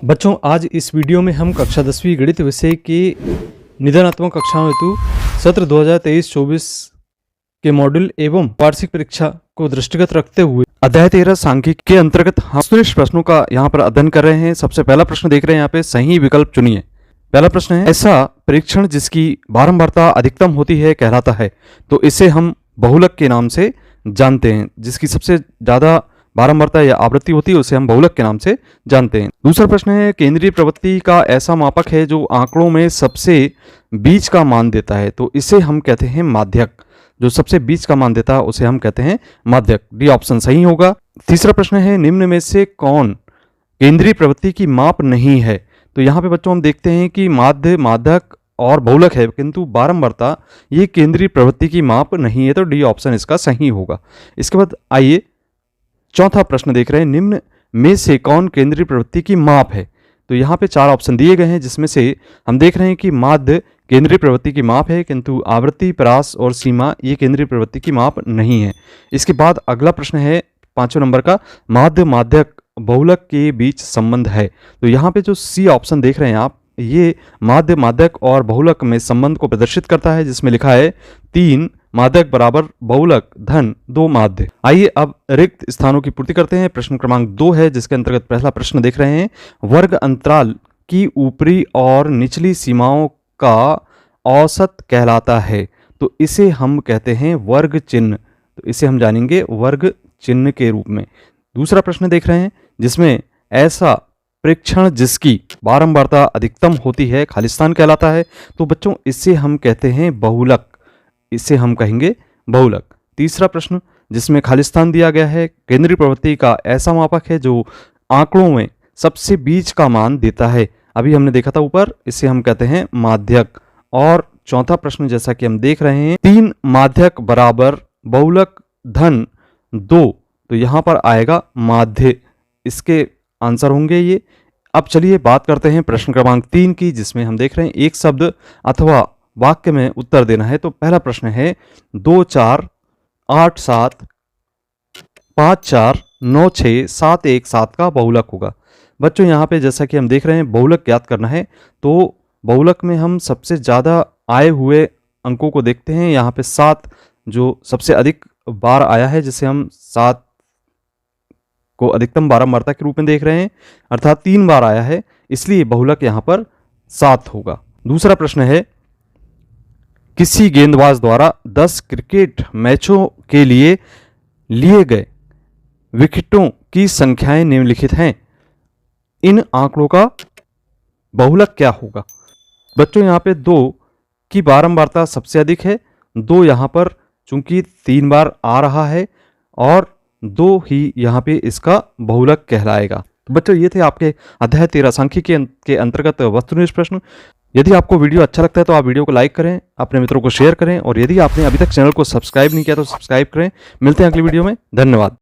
बच्चों, आज इस वीडियो में हम कक्षा 10वीं गणित विषय के निदानात्मक कक्षाओं हेतु सत्र 2023-24 के मॉड्यूल एवं वार्षिक परीक्षा को दृष्टिगत रखते हुए अध्याय 13 सांख्यिकी के अंतर्गत हम वस्तुनिष्ठ प्रश्नों का यहाँ पर अध्ययन कर रहे हैं। सबसे पहला प्रश्न देख रहे हैं यहाँ पे, सही विकल्प चुनिए। पहला प्रश्न है, ऐसा परीक्षण जिसकी बारंबारता अधिकतम होती है कहलाता है, तो इसे हम बहुलक के नाम से जानते हैं। जिसकी सबसे ज्यादा बारंबारता या आवृत्ति होती है उसे हम बहुलक के नाम से जानते हैं। दूसरा प्रश्न है, केंद्रीय प्रवृत्ति का ऐसा मापक है जो आंकड़ों में सबसे बीच का मान देता है, तो इसे हम कहते हैं माध्यक। जो सबसे बीच का मान देता है उसे हम कहते हैं माध्यक। डी ऑप्शन सही होगा। तीसरा प्रश्न है, निम्न में से कौन केंद्रीय प्रवृत्ति की माप नहीं है? तो यहाँ पे बच्चों हम देखते हैं कि माध्य, माध्यक और बहुलक है, किंतु बारंबारता ये केंद्रीय प्रवृत्ति की माप नहीं है, तो डी ऑप्शन इसका सही होगा। इसके बाद आइए चौथा प्रश्न देख रहे हैं, निम्न में से कौन केंद्रीय प्रवृत्ति की माप है? तो यहाँ पे चार ऑप्शन दिए गए हैं, जिसमें से हम देख रहे हैं कि माध्य केंद्रीय प्रवृत्ति की माप है, किंतु आवृत्ति, परास और सीमा ये केंद्रीय प्रवृत्ति की माप नहीं है। इसके बाद अगला प्रश्न है 5वें नंबर का, माध्य, माध्यक, बहुलक के बीच संबंध है। तो यहाँ पे जो सी ऑप्शन देख रहे हैं आप, ये माध्य, माध्यक और बहुलक में संबंध को प्रदर्शित करता है, जिसमें लिखा है 3 माध्यक बराबर बहुलक धन 2 माध्य। आइए अब रिक्त स्थानों की पूर्ति करते हैं। प्रश्न क्रमांक 2 है, जिसके अंतर्गत पहला प्रश्न देख रहे हैं, वर्ग अंतराल की ऊपरी और निचली सीमाओं का औसत कहलाता है, तो इसे हम कहते हैं वर्ग चिन्ह। तो इसे हम जानेंगे वर्ग चिन्ह के रूप में। दूसरा प्रश्न देख रहे हैं, जिसमें ऐसा परीक्षण जिसकी बारंबारता अधिकतम होती है खालिस्तान कहलाता है, तो बच्चों इसे हम कहते हैं बहुलक। इसे हम कहेंगे बहुलक। तीसरा प्रश्न, जिसमें खालिस्तान दिया गया है, केंद्रीय प्रवृत्ति का ऐसा मापक है जो आंकड़ों में सबसे बीच का मान देता है। अभी हमने देखा था ऊपर, इसे हम कहते हैं माध्यक। और चौथा प्रश्न जैसा कि हम देख रहे हैं, 3 माध्यक बराबर बहुलक धन 2, तो यहां पर आएगा माध्य। इसके आंसर होंगे ये। अब चलिए बात करते हैं प्रश्न क्रमांक 3 की, जिसमें हम देख रहे हैं एक शब्द अथवा वाक्य में उत्तर देना है। तो पहला प्रश्न है, 2 4 8 7 5 4 9 6 7 1 7 का बहुलक होगा। बच्चों यहाँ पे जैसा कि हम देख रहे हैं बहुलक ज्ञात करना है, तो बहुलक में हम सबसे ज़्यादा आए हुए अंकों को देखते हैं। यहाँ पे 7 जो सबसे अधिक बार आया है, जिसे हम 7 को अधिकतम बारंबारता के रूप में देख रहे हैं, अर्थात 3 बार आया है, इसलिए बहुलक यहाँ पर 7 होगा। दूसरा प्रश्न है, किसी गेंदबाज द्वारा 10 क्रिकेट मैचों के लिए गए विकेटों की संख्याएं निम्नलिखित हैं, इन आंकड़ों का बहुलक क्या होगा? बच्चों यहाँ पे 2 की बारंबारता सबसे अधिक है, 2 यहाँ पर चूंकि 3 बार आ रहा है और 2 ही यहाँ पे इसका बहुलक कहलाएगा। तो बच्चों ये थे आपके अध्याय 13 सांख्यिकी के अंतर्गत वस्तुनिष्ठ प्रश्न। यदि आपको वीडियो अच्छा लगता है तो आप वीडियो को लाइक करें, अपने मित्रों को शेयर करें, और यदि आपने अभी तक चैनल को सब्सक्राइब नहीं किया तो सब्सक्राइब करें। मिलते हैं अगली वीडियो में। धन्यवाद।